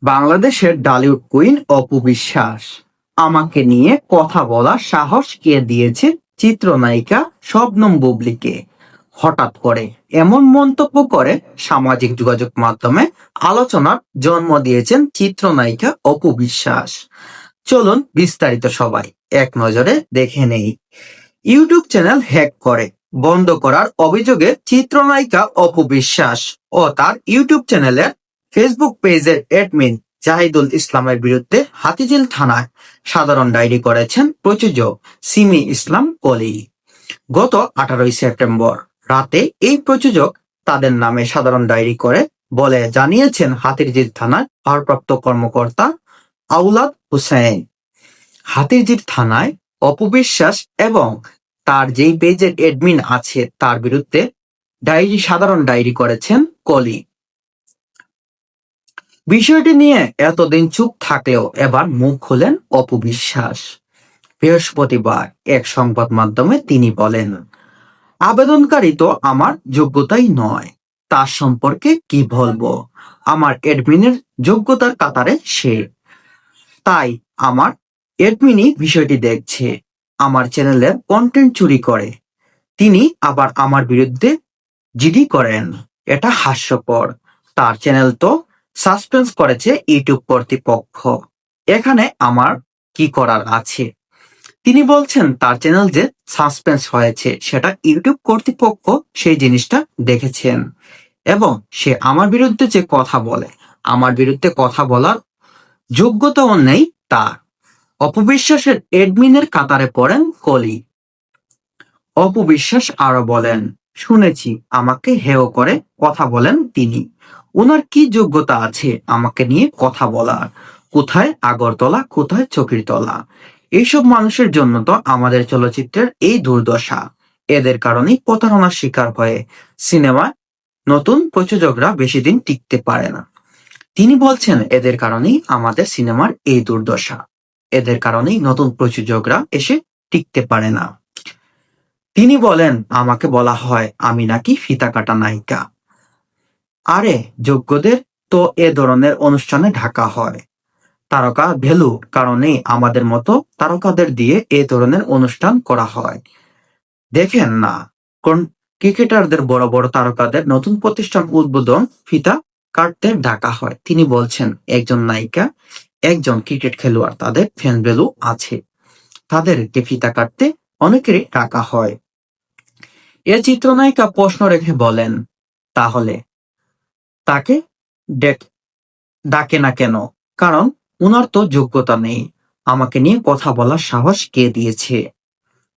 বাংলাদেশের ডালিউড কুইন অপু বিশ্বাস আমাকে নিয়ে কথা বলার সাহস কে দিয়েছে চিত্রনায়িকা শবনম বুবলীকে। হঠাৎ করে এমন মন্তব্য করে সামাজিক যোগাযোগ মাধ্যমে আলোচনার জন্ম দিয়েছেন চিত্রনায়িকা অপু বিশ্বাস। চলুন বিস্তারিত সবাই এক নজরে দেখে নেই। ইউটিউব চ্যানেল হ্যাক করে বন্ধ করার অভিযোগে চিত্রনায়িকা অপু বিশ্বাস ও তার ইউটিউব চ্যানেলের ফেসবুক পেজের অ্যাডমিন জাহিদুল ইসলামের বিরুদ্ধে হাতিঝিল থানায় সাধারণ ডায়েরি করেছেন প্রযোজক সিমি ইসলাম কলি। গত 18 সেপ্টেম্বর রাতে এই প্রযোজক তাদের নামে সাধারণ ডায়েরি করে বলে জানিয়েছেন হাতিরঝিল থানার ভারপ্রাপ্ত কর্মকর্তা আউলাদ হুসেন। হাতিরঝিল থানায় অপু বিশ্বাস এবং তার যেই পেজের অ্যাডমিন আছে তার বিরুদ্ধে সাধারণ ডায়েরি করেছেন কলি। বিষয়টি নিয়ে এতদিন চুপ থাকলেও এবার মুখ খুলেন অপু বিশ্বাস। বৃহস্পতিবার এক সংবাদ মাধ্যমে তিনি বলেন, আবেদনকারী তো আমার যোগ্যতাই নয়, তার সম্পর্কে কি বলবো। আমার অ্যাডমিনের যোগ্যতার কাতারে সে, তাই আমার অ্যাডমিনই বিষয়টি দেখছে। আমার চ্যানেলের কন্টেন্ট চুরি করে তিনি আবার আমার বিরুদ্ধে জিডি করেন, এটা হাস্যকর। তার চ্যানেল তো সাসপেন্ড করেছে ইউটিউব কর্তৃপক্ষ, এখানে আমার কি করার আছে। তিনি বলছেন তার চ্যানেল যে সাসপেন্স হয়েছে সেটা ইউটিউব কর্তৃপক্ষ সেই জিনিসটা দেখেছেন এবং সে আমার বিরুদ্ধে যে কথা বলে, আমার বিরুদ্ধে কথা বলার যোগ্যতাও নেই তার। অপবিশ্বাসের অ্যাডমিনের কাতারে পড়েন কলি। অপু বিশ্বাস আরো বলেন, শুনেছি আমাকে হেয় করে কথা বলেন তিনি। ওনার কি যোগ্যতা আছে আমাকে নিয়ে কথা বলার? কোথায় আগরতলা, কোথায় চকিরতলা? এইসব মানুষের জন্য তো আমাদের চলচ্চিত্রের এই দুর্দশা। এদের কারণেই প্রতারণার শিকার হয়ে সিনেমায় নতুন প্রযোজকরা বেশি দিন টিকতে পারে না। তিনি বলছেন এদের কারণেই আমাদের সিনেমার এই দুর্দশা, এদের কারণেই নতুন প্রযোজকরা এসে টিকতে পারে না। তিনি বলেন, আমাকে বলা হয় আমি নাকি ফিতা কাটা নায়িকা। আরে যোগ্যদের তো এ ধরনের অনুষ্ঠানে ঢাকা হয়। তারকা ভ্যালু কারণেই আমাদের মতো তারকাদের দিয়ে এ ধরনের অনুষ্ঠান করা হয়। দেখেন না কোন ক্রিকেটারদের, বড় বড় তারকাদের নতুন প্রতিষ্ঠান উদ্বোধন ফিতা কাটতে ঢাকা হয়। তিনি বলছেন একজন নায়িকা, একজন ক্রিকেট খেলোয়াড়, তাদের ফ্যান ভ্যালু আছে, তাদেরকে ফিতা কাটতে অনেকেরই টাকা হয়। এ চিত্রনায়িকা প্রশ্ন রেখে বলেন, তাহলে তাকে ডাকে না কেন? কারণ উনার তো যোগ্যতা নেই। আমাকে নিয়ে কথা বলার সাহস কে দিয়েছে?